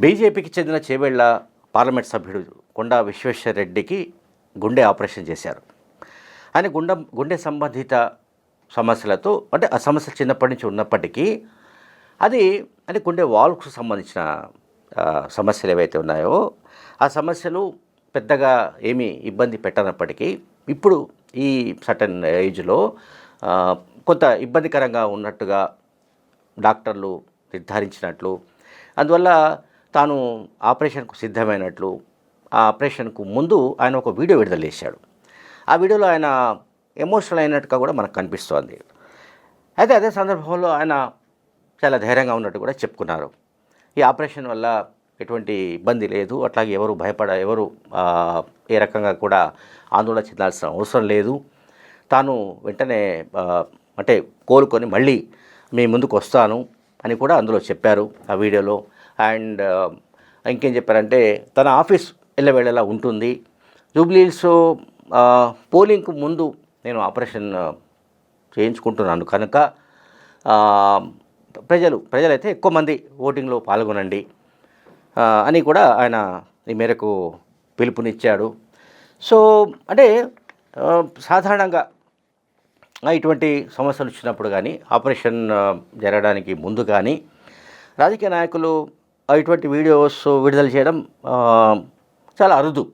బీజేపీకి చెందిన చేవెళ్ల పార్లమెంట్ సభ్యుడు కొండా విశ్వేశ్వరరెడ్డికి గుండె ఆపరేషన్ చేశారు. ఆయన గుండె సంబంధిత సమస్యలతో అంటే ఆ సమస్య చిన్నప్పటి నుంచి ఉన్నప్పటికీ అది అంటే గుండె వాల్వ్కు సంబంధించిన సమస్యలు ఏవైతే ఉన్నాయో ఆ సమస్యలు పెద్దగా ఏమీ ఇబ్బంది పెట్టనప్పటికీ ఇప్పుడు ఈ సర్టన్ ఏజ్లో కొంత ఇబ్బందికరంగా ఉన్నట్టుగా డాక్టర్లు నిర్ధారించినట్లు, అందువల్ల తాను ఆపరేషన్కు సిద్ధమైనట్లు ఆ ఆపరేషన్కు ముందు ఆయన ఒక వీడియో విడుదల చేశాడు. ఆ వీడియోలో ఆయన ఎమోషనల్ అయినట్టుగా కూడా మనకు కనిపిస్తోంది. అయితే అదే సందర్భంలో ఆయన చాలా ధైర్యంగా ఉన్నట్టు కూడా చెప్పుకున్నారు. ఈ ఆపరేషన్ వల్ల ఎటువంటి ఇబ్బంది లేదు, అట్లాగే ఎవరు ఏ రకంగా కూడా ఆందోళన చెందాల్సిన అవసరం లేదు, తాను వెంటనే అంటే కోలుకొని మళ్ళీ మీ ముందుకు వస్తాను అని కూడా అందులో చెప్పారు ఆ వీడియోలో. అండ్ ఇంకేం చెప్పారంటే తన ఆఫీస్ ఎల్లవేళలా ఉంటుంది, జూబ్లీహిల్స్ పోలింగ్కు ముందు నేను చేయించుకుంటున్నాను కనుక ప్రజలైతే ఎక్కువ మంది ఓటింగ్లో పాల్గొనండి అని కూడా ఆయన ఈ మేరకు పిలుపునిచ్చాడు. సో అంటే సాధారణంగా ఇటువంటి సమస్యలు వచ్చినప్పుడు కానీ ఆపరేషన్ జరగడానికి ముందు కానీ రాజకీయ నాయకులు ఇటువంటి వీడియోస్ విడుదల చేయడం చాలా అరుదు.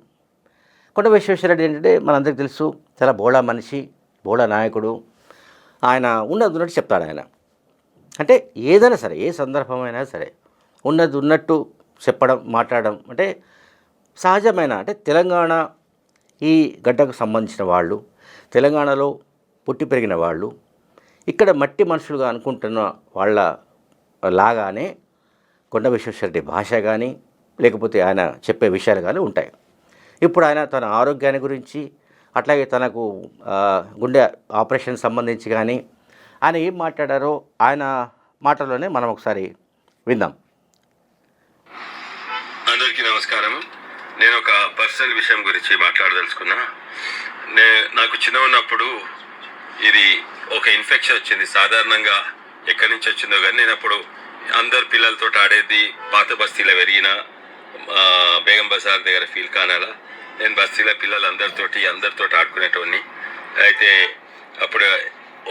కొండ విశ్వేశ్వరరెడ్డి ఏంటంటే మనందరికీ తెలుసు, చాలా బోళా మనిషి, బోళా నాయకుడు. ఆయన ఉన్నది ఉన్నట్టు చెప్తాడు. ఆయన అంటే ఏదైనా సరే, ఏ సందర్భమైనా సరే ఉన్నది ఉన్నట్టు చెప్పడం, మాట్లాడడం అంటే సహజమైన, అంటే తెలంగాణ ఈ గడ్డకు సంబంధించిన వాళ్ళు, తెలంగాణలో పుట్టి పెరిగిన వాళ్ళు, ఇక్కడ మట్టి మనుషులుగా అనుకుంటున్న వాళ్ళ లాగానే కొండ విశ్వేశ్వరరెడ్డి భాష కానీ లేకపోతే ఆయన చెప్పే విషయాలు కానీ ఉంటాయి. ఇప్పుడు ఆయన తన ఆరోగ్యాన్ని గురించి అట్లాగే తనకు గుండె ఆపరేషన్ సంబంధించి కానీ ఆయన ఏం మాట్లాడారో ఆయన మాటల్లోనే మనం ఒకసారి విందాం. అందరికీ నమస్కారం. నేను ఒక పర్సనల్ విషయం గురించి మాట్లాడదలుచుకున్నా. నాకు చిన్న ఉన్నప్పుడు ఇది ఒక ఇన్ఫెక్షన్ వచ్చింది. సాధారణంగా ఎక్కడి నుంచి వచ్చిందో కానీ నేను అప్పుడు అందరు పిల్లలతో ఆడేది పాత బస్తీలో పెరిగిన బేగం బజార్ దగ్గర ఫీల్ కానాల నేను బస్తీలో పిల్లలు అందరితో ఆడుకునేటోడిని. అయితే అప్పుడు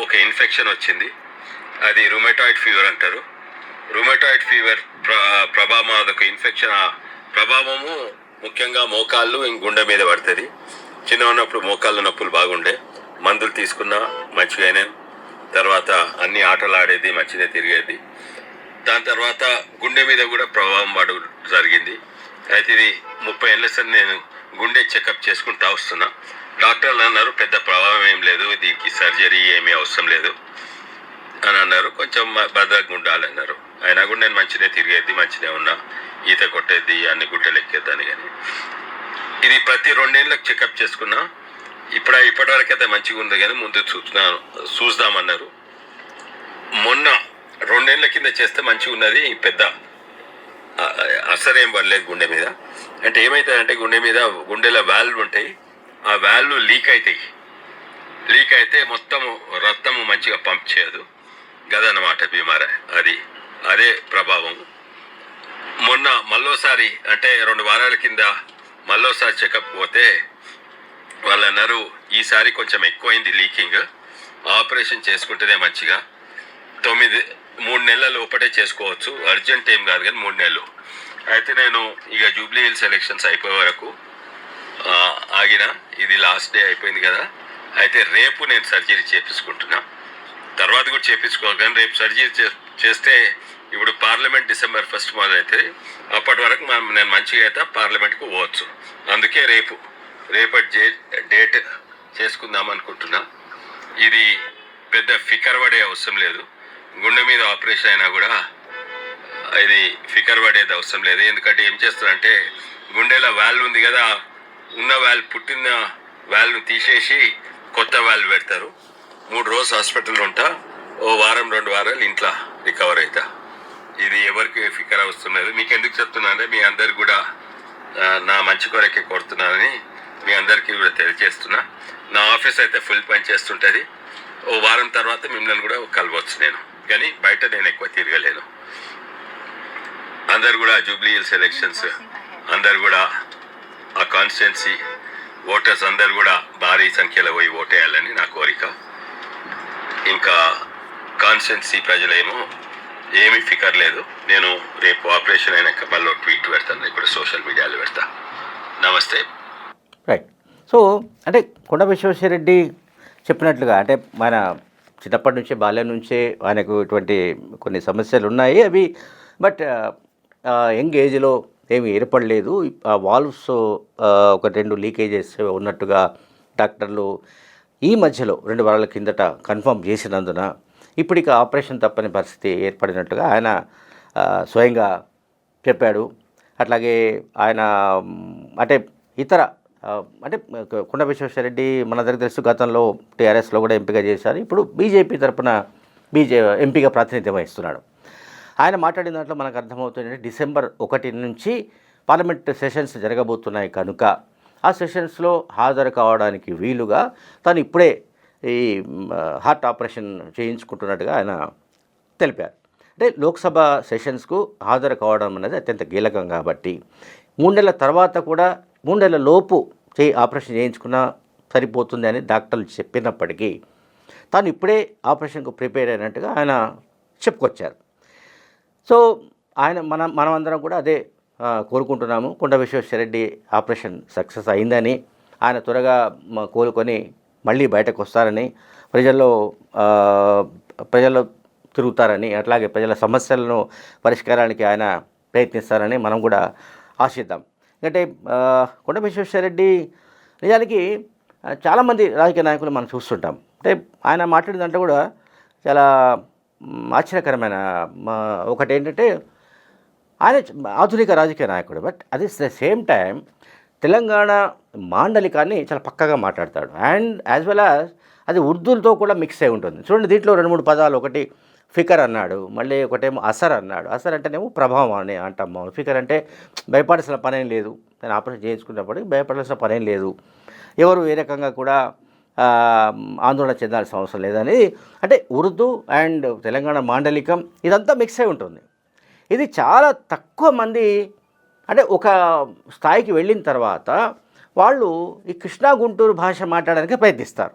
ఒక ఇన్ఫెక్షన్ వచ్చింది, అది రుమటాయిడ్ ఫీవర్ అంటారు. రుమటాయిడ్ ఫీవర్ ప్రభావం, అదొక ఇన్ఫెక్షన్. ఆ ప్రభావము ముఖ్యంగా మోకాళ్ళు గుండె మీద పడుతుంది. చిన్న ఉన్నప్పుడు మోకాళ్ళ నొప్పులు బాగుండే, మందులు తీసుకున్నా మంచిగానే, తర్వాత అన్ని ఆటలు ఆడేది, మంచిగా తిరిగేది. దాని తర్వాత గుండె మీద కూడా ప్రభావం పడు జరిగింది. అయితే ఇది 30 ఏళ్ళ సార్ నేను గుండె చెకప్ చేసుకుంటూ వస్తున్నా. డాక్టర్లు అన్నారు పెద్ద ప్రభావం ఏం లేదు, దీనికి సర్జరీ ఏమీ అవసరం లేదు అని అన్నారు. కొంచెం భద్రంగా ఉండాలన్నారు. అయినా కూడా నేను మంచిగా తిరిగేది, మంచిగా ఉన్నా, ఈత కొట్టేది, అన్ని గుట్టలు ఎక్కేద్దాన్ని. కానీ ఇది ప్రతి 2 ఏళ్ళకి చెకప్ చేసుకున్నా. ఇప్పటివరకు అయితే మంచిగా ఉంది, కానీ ముందు చూద్దామన్నారు. మొన్న 2 ఏళ్ళ కింద చేస్తే మంచిగా ఉన్నది, పెద్ద అసరేం పడలేదు గుండె మీద. అంటే ఏమవుతుందంటే గుండెలో వాల్వ్ ఉంటాయి, ఆ వాల్వ్ లీక్ అయితే మొత్తం రక్తము మంచిగా పంప్ చేయదు గదన్నమాట బీమార. అదే ప్రభావం. మొన్న మళ్ళోసారి అంటే 2 వారాల కింద మళ్ళోసారి చెకప్ పోతే వాళ్ళు అన్నారు ఈసారి కొంచెం ఎక్కువైంది లీకింగ్, ఆపరేషన్ చేసుకుంటేనే మంచిగా 3 నెలల లోపటే చేసుకోవచ్చు, అర్జెంట్ ఏం కాదు కానీ 3 నెలలు. అయితే నేను ఇక జూబ్లీహిల్స్ ఎలక్షన్స్ అయిపోయే వరకు ఆగిన. ఇది లాస్ట్ డే అయిపోయింది కదా. అయితే రేపు నేను సర్జరీ చేపించుకుంటున్నా, తర్వాత కూడా చేపించుకోవాలి. కానీ రేపు సర్జరీ చేస్తే ఇప్పుడు పార్లమెంట్ December 1 మొదలైతే అప్పటి వరకు నేను మంచిగా అయితే పార్లమెంట్కు పోవచ్చు. అందుకే రేపటి డేట్ చేసుకుందాం అనుకుంటున్నా. ఇది పెద్ద ఫికర్ పడే అవసరం లేదు. గుండె మీద ఆపరేషన్ అయినా కూడా ఇది ఫికర్ పడేది అవసరం లేదు. ఎందుకంటే ఏం చేస్తారంటే గుండెలో వాల్వ్ ఉంది కదా, ఉన్న వాల్వ్, పుట్టిన వాల్వ్ను తీసేసి కొత్త వాల్వ్ పెడతారు. 3 రోజులు హాస్పిటల్లో ఉంటా, ఓ వారం 2 వారాలు ఇంట్లో రికవర్ అవుతా. ఇది ఎవరికి ఫికర్ అవసరం లేదు. మీకు ఎందుకు చెప్తున్నా అంటే మీ అందరికి కూడా నా మంచి కొరకే కోరుతున్నానని మీ అందరికీ కూడా తెలియజేస్తున్నా. నా ఆఫీస్ అయితే ఫుల్ పని చేస్తుంటుంది. ఓ వారం తర్వాత మిమ్మల్ని కూడా కలవచ్చు నేను, కానీ బయట నేను ఎక్కువ తిరగలేను. అందరు కూడా జూబ్లీ హిల్స్ ఎలక్షన్స్ అందరు కూడా ఆ కాన్స్టిట్యున్సీ ఓటర్స్ అందరు కూడా భారీ సంఖ్యలో పోయి ఓటేయాలని నా కోరిక. ఇంకా కాన్స్టిట్యున్సీ ప్రజలేమో ఏమీ ఫికర్ లేదు. నేను రేపు ఆపరేషన్ అయినాక మళ్ళీ ట్వీట్ పెడతాను, ఇప్పుడు సోషల్ మీడియాలో పెడతా. నమస్తే. రైట్. సో అంటే కొండ విశ్వేశ్వరరెడ్డి చెప్పినట్లుగా అంటే మన చిన్నప్పటి నుంచే బాల్యం నుంచే ఆయనకు ఇటువంటి కొన్ని సమస్యలు ఉన్నాయి. అవి బట్ యంగ్ ఏజ్లో ఏమి ఏర్పడలేదు. ఆ వాల్వ్స్ ఒక 2 లీకేజెస్ ఉన్నట్టుగా డాక్టర్లు ఈ మధ్యలో 2 వారాల కిందట కన్ఫర్మ్ చేసినందున ఇప్పటికి ఆపరేషన్ తప్పని పరిస్థితి ఏర్పడినట్టుగా ఆయన స్వయంగా చెప్పాడు. అట్లాగే ఆయన అంటే ఇతర అంటే కొండ విశ్వేశ్వరరెడ్డి మన దగ్గర తెలుసు, గతంలో టీఆర్ఎస్లో కూడా ఎంపీగా చేశారు. ఇప్పుడు బీజేపీ తరఫున ఎంపీగా ప్రాతినిధ్యం వహిస్తున్నాడు. ఆయన మాట్లాడిన దాంట్లో మనకు అర్థమవుతుంది, డిసెంబర్ 1 నుంచి పార్లమెంట్ సెషన్స్ జరగబోతున్నాయి కనుక ఆ సెషన్స్లో హాజరు కావడానికి వీలుగా తాను ఇప్పుడే ఈ హార్ట్ ఆపరేషన్ చేయించుకుంటున్నట్టుగా ఆయన తెలిపారు. అంటే లోక్సభ సెషన్స్కు హాజరు కావడం అనేది అత్యంత కీలకం కాబట్టి 3 నెలల తర్వాత కూడా 3 నెలల లోపు ఆపరేషన్ చేయించుకున్నా సరిపోతుంది అని డాక్టర్లు చెప్పినప్పటికీ తాను ఇప్పుడే ఆపరేషన్కు ప్రిపేర్ అయినట్టుగా ఆయన చెప్పుకొచ్చారు. సో ఆయన మనమందరం కూడా అదే కోరుకుంటున్నాము. కొండ విశ్వేశ్వరరెడ్డి ఆపరేషన్ సక్సెస్ అయిందని, ఆయన త్వరగా కోలుకొని మళ్ళీ బయటకు వస్తారని, ప్రజల్లో తిరుగుతారని, అట్లాగే ప్రజల సమస్యలను పరిష్కారానికి ఆయన ప్రయత్నిస్తారని మనం కూడా ఆశిద్దాం. ఎందుకంటే కొండ విశ్వేశ్వరరెడ్డి నిజానికి చాలామంది రాజకీయ నాయకులు మనం చూస్తుంటాం. అంటే ఆయన మాట్లాడిన దాంట్లో కూడా చాలా ఆశ్చర్యకరమైన ఒకటి ఏంటంటే, ఆయన ఆధునిక రాజకీయ నాయకుడు, బట్ అది ద సేమ్ టైం తెలంగాణ మాండలికాన్ని చాలా పక్కగా మాట్లాడతాడు. అండ్ యాజ్ వెల్ యాజ్ అది ఉర్దూలతో కూడా మిక్స్ అయి ఉంటుంది. చూడండి, దీంట్లో 2-3 పదాలు, ఒకటి ఫికర్ అన్నాడు, మళ్ళీ ఒకటేమో అసర్ అన్నాడు. అసర్ అంటేనేమో ప్రభావం అని అంటాం. ఫికర్ అంటే భయపడాల్సిన పనేం లేదు, నేను ఆపరేషన్ చేయించుకున్నప్పటికీ భయపడాల్సిన పనేం లేదు, ఎవరు ఏ రకంగా కూడా ఆందోళన చెందాల్సిన అవసరం లేదని. అంటే ఉర్దూ అండ్ తెలంగాణ మాండలికం ఇదంతా మిక్స్ అయి ఉంటుంది. ఇది చాలా తక్కువ మంది అంటే ఒక స్థాయికి వెళ్ళిన తర్వాత వాళ్ళు ఈ కృష్ణా గుంటూరు భాష మాట్లాడడానికి ప్రయత్నిస్తారు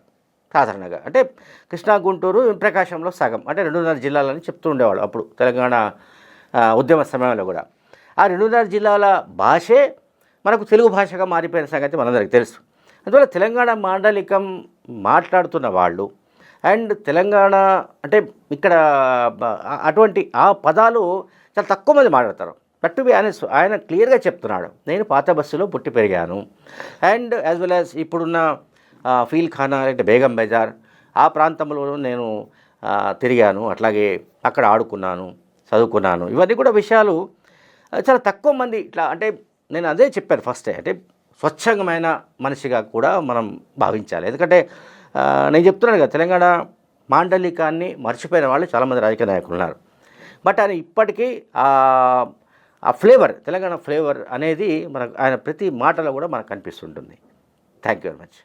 సాధారణంగా. అంటే కృష్ణా గుంటూరు ప్రకాశంలో సగం, అంటే 2.5 జిల్లాలని చెప్తూ ఉండేవాళ్ళు అప్పుడు తెలంగాణ ఉద్యమ సమయంలో కూడా. ఆ 2.5 జిల్లాల భాషే మనకు తెలుగు భాషగా మారిపోయిన సంగతి మనందరికీ తెలుసు. అందువల్ల తెలంగాణ మాండలికం మాట్లాడుతున్న వాళ్ళు అండ్ తెలంగాణ అంటే ఇక్కడ అటువంటి ఆ పదాలు చాలా తక్కువ మంది మాట్లాడతారు. బట్ బి ఆనెస్ట్, ఆయన క్లియర్గా చెప్తున్నాడు, నేను పాత బస్సులో పుట్టి పెరిగాను అండ్ యాజ్ వెల్ యాజ్ ఇప్పుడున్న ఫీల్ ఖానా అంటే బేగం బజార్ ఆ ప్రాంతంలో నేను తిరిగాను, అట్లాగే అక్కడ ఆడుకున్నాను, చదువుకున్నాను. ఇవన్నీ కూడా విషయాలు చాలా తక్కువ మంది ఇట్లా అంటే నేను అదే చెప్పాను ఫస్టే, అంటే స్వచ్ఛంగమైన మనిషిగా కూడా మనం భావించాలి. ఎందుకంటే నేను చెప్తున్నాను కదా, తెలంగాణ మాండలికాన్ని మర్చిపోయిన వాళ్ళు చాలామంది రాజకీయ నాయకులు ఉన్నారు. బట్ ఆయన ఇప్పటికీ ఆ ఫ్లేవర్, తెలంగాణ ఫ్లేవర్ అనేది మనకు ఆయన ప్రతి మాటలో కూడా మనకు కనిపిస్తుంటుంది. Thank you very much.